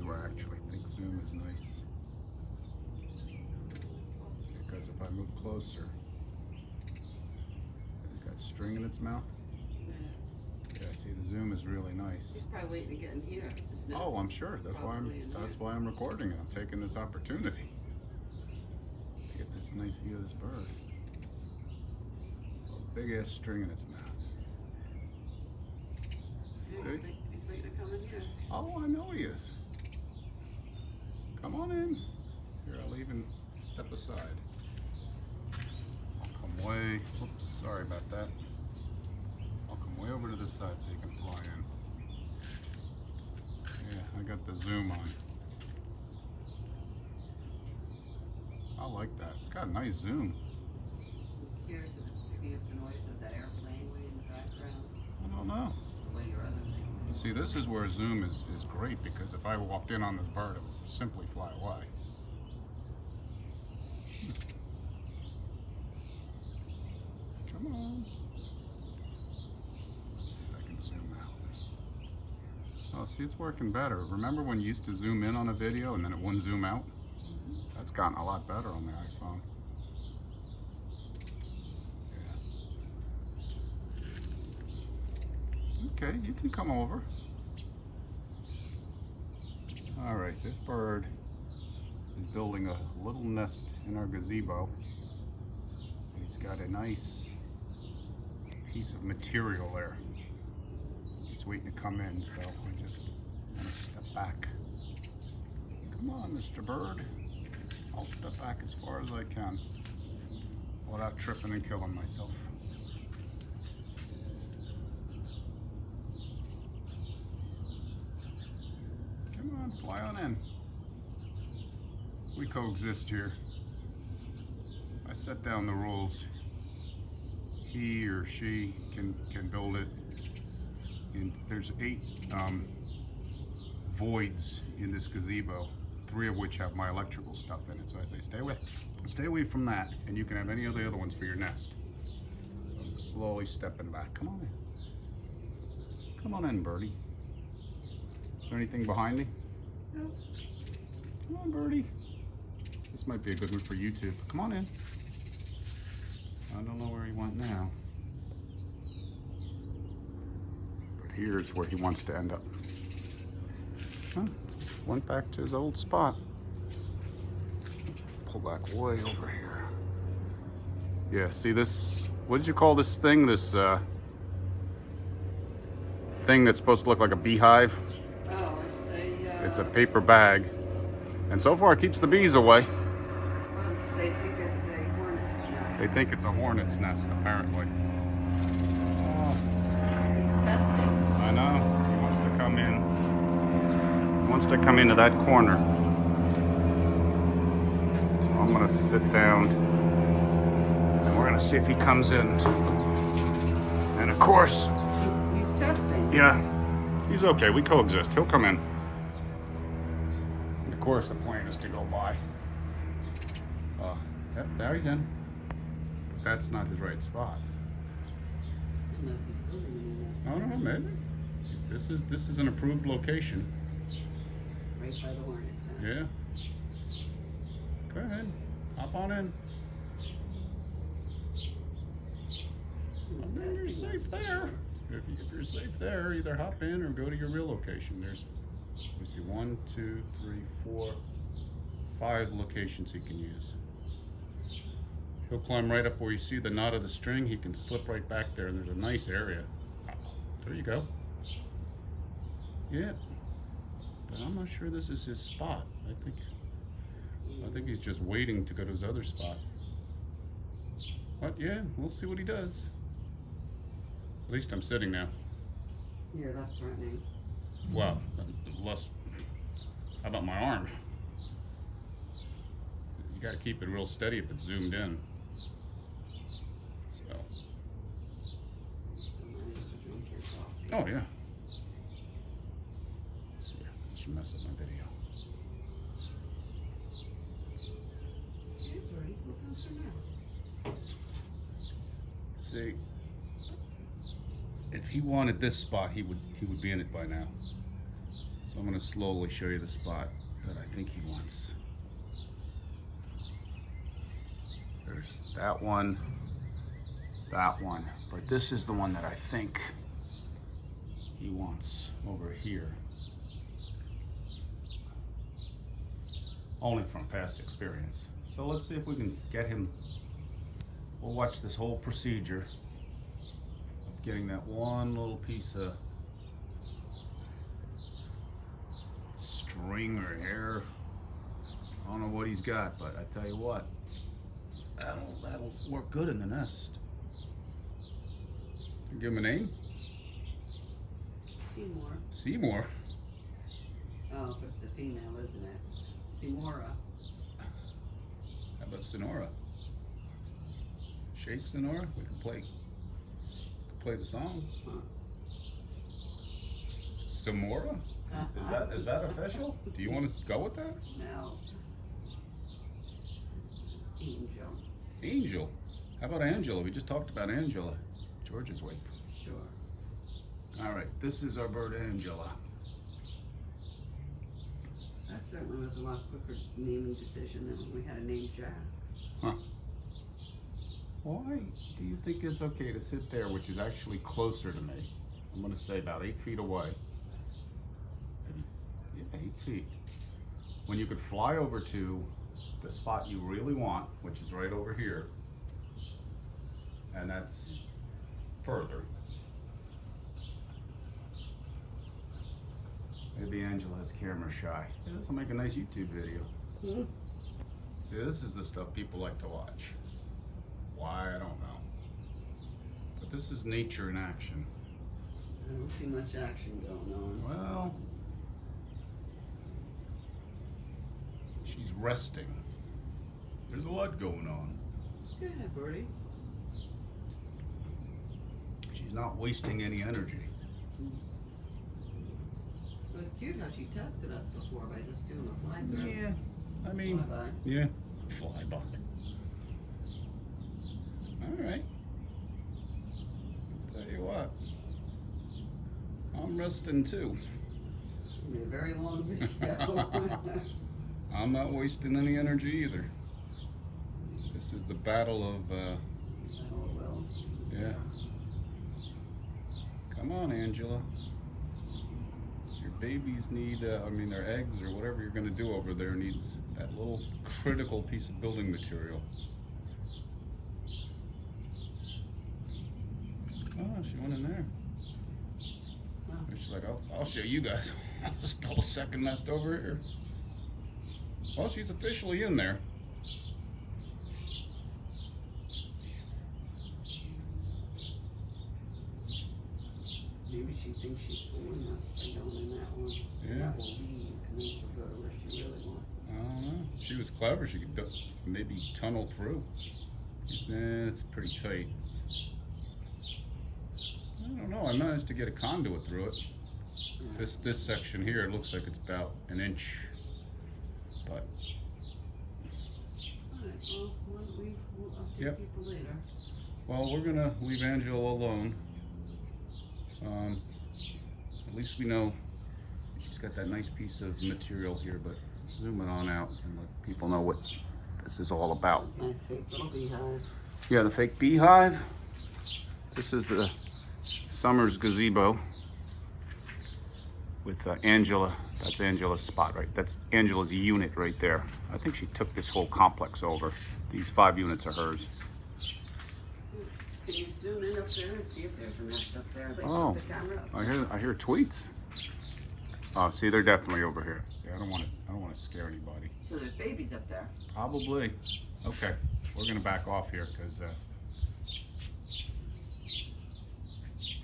where I actually think zoom is nice. Because if I move closer, it's got string in its mouth. Yeah, see, the zoom is really nice. He's probably waiting to get in here. Oh, I'm sure. That's why I'm recording it. I'm taking this opportunity to get this nice view of this bird. A big ass string in its mouth. See? He's waiting to come in here. Oh, I know he is. Come on in. Here, I'll even step aside. I'll come way. Oops, sorry about that. I'll come way over to this side so you can fly in. Yeah, I got the zoom on. I like that. It's got a nice zoom. I'm curious if it's picking up the noise of that airplane way in the background. I don't know. The way your other thing. See, this is where zoom is great, because if I walked in on this bird, it would simply fly away. Come on. Let's see if I can zoom out. Oh, see, it's working better. Remember when you used to zoom in on a video and then it wouldn't zoom out? That's gotten a lot better on the iPhone. Okay, you can come over. All right, this bird is building a little nest in our gazebo. He's got a nice piece of material there. He's waiting to come in, so I'm just gonna step back. Come on, Mr. Bird. I'll step back as far as I can without tripping and killing myself. Come on, fly on in. We coexist here. I set down the rules. He or she can build it. And there's 8 voids in this gazebo, 3 of which have my electrical stuff in it. So I say, stay away from that, and you can have any of the other ones for your nest. So I'm just slowly stepping back. Come on in. Come on in, birdie. Is there anything behind me? No. Come on, birdie. This might be a good one for YouTube. Come on in. I don't know where he went now. But here's where he wants to end up. Huh? Went back to his old spot. Pull back way over here. Yeah, see this, what did you call this thing? This thing that's supposed to look like a beehive? Oh, It's a paper bag. And so far it keeps the bees away. I suppose they think it's a hornet's nest. They think it's a hornet's nest, apparently. He's testing. I know. He wants to come in. He wants to come into that corner. So I'm gonna sit down and we're gonna see if he comes in. And of course, He's testing. yeah, he's okay. We coexist. He'll come in. And of course, the plan is to go by. Yep, there he's in. But that's not his right spot. Unless he's building a nest. I don't know, maybe. This is an approved location. Right by the hornet's nest. Yeah. Go ahead. Hop on in. He's I mean, you're testing safe us. there. If you're safe there, either hop in or go to your real location. There's, let me see, 1, 2, 3, 4, 5 locations he can use. He'll climb right up where you see the knot of the string. He can slip right back there, and there's a nice area. There you go. Yeah. But I'm not sure this is his spot. I think he's just waiting to go to his other spot. But yeah, we'll see what he does. At least I'm sitting now. You're less threatening. Well, less. How about my arm? You gotta keep it real steady if it's zoomed in. So. Still not able to drink your coffee. Oh yeah. Yeah, I should mess up my video. Okay, Birdie, look out for now. See, if he wanted this spot, he would be in it by now. So I'm going to slowly show you the spot that I think he wants. There's that one, but this is the one that I think he wants over here. Only from past experience. So let's see if we can get him. We'll watch this whole procedure of getting that one little piece of string or hair. I don't know what he's got, but I tell you what, that'll work good in the nest. Give him a name? Seymour. Seymour? Oh, but it's a female, isn't it? Seymoura. How about Sonora? Shake Sonora? We can play the song. Huh. Samora? Is that official? Do you want to go with that? No. Angel. Angel. How about Angela? We just talked about Angela, George's wife. Sure. All right, this is our bird Angela. That certainly was a lot quicker naming decision than when we had to name Jack. Huh. Why do you think it's okay to sit there, which is actually closer to me? I'm going to say about 8 feet away. Maybe, yeah, 8 feet. When you could fly over to the spot you really want, which is right over here, and that's further. Maybe Angela's camera shy. Yeah, this will make a nice YouTube video. Hmm? See, this is the stuff people like to watch. Why, I don't know. But this is nature in action. I don't see much action going on. Well, she's resting. There's a lot going on. Go ahead, Birdie. She's not wasting any energy. It was cute how she tested us before by just doing a fly through. Yeah, I mean, Fly-by. yeah, fly by. All right. Tell you what, I'm resting too. It's gonna be a very long video. I'm not wasting any energy either. This is the battle of, Oh, well. yeah. Come on, Angela. Your babies need, their eggs or whatever you're going to do over there needs that little critical piece of building material. Oh, she went in there. Wow. She's like, I'll show you guys. I'll just build a second nest over here. Well, she's officially in there. Maybe she thinks she's fooling us by going in that one. Yeah. That will leave, and then she'll go to where she really wants. I don't know. She was clever. She could maybe tunnel through. It's pretty tight. I don't know. I managed to get a conduit through it. Yeah. This section here, it looks like it's about an inch. But Alright, well, we'll update Yep. people later. well, we're gonna leave Angela alone. At least we know she's got that nice piece of material here. But zoom it on out and let people know what this is all about. My fake little beehive. Yeah, the fake beehive. This is the Summers gazebo with Angela. That's Angela's spot, right? That's Angela's unit right there. I think she took this whole complex over. These 5 units are hers. Can you zoom in up there and see if there's a nest up there? They Oh, put the camera up. I hear tweets. Oh, see, they're definitely over here. See, I don't want to scare anybody. So there's babies up there. Probably. Okay, we're gonna back off here because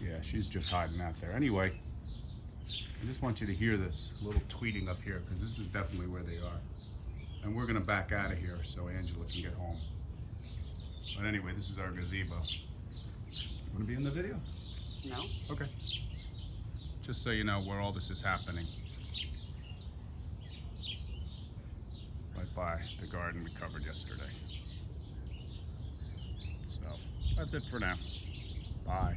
yeah, she's just hiding out there. Anyway, I just want you to hear this little tweeting up here because this is definitely where they are. And we're gonna back out of here so Angela can get home. But anyway, this is our gazebo. Want to be in the video? No? Okay. Just so you know where all this is happening. Right by the garden we covered yesterday. So, that's it for now. Bye.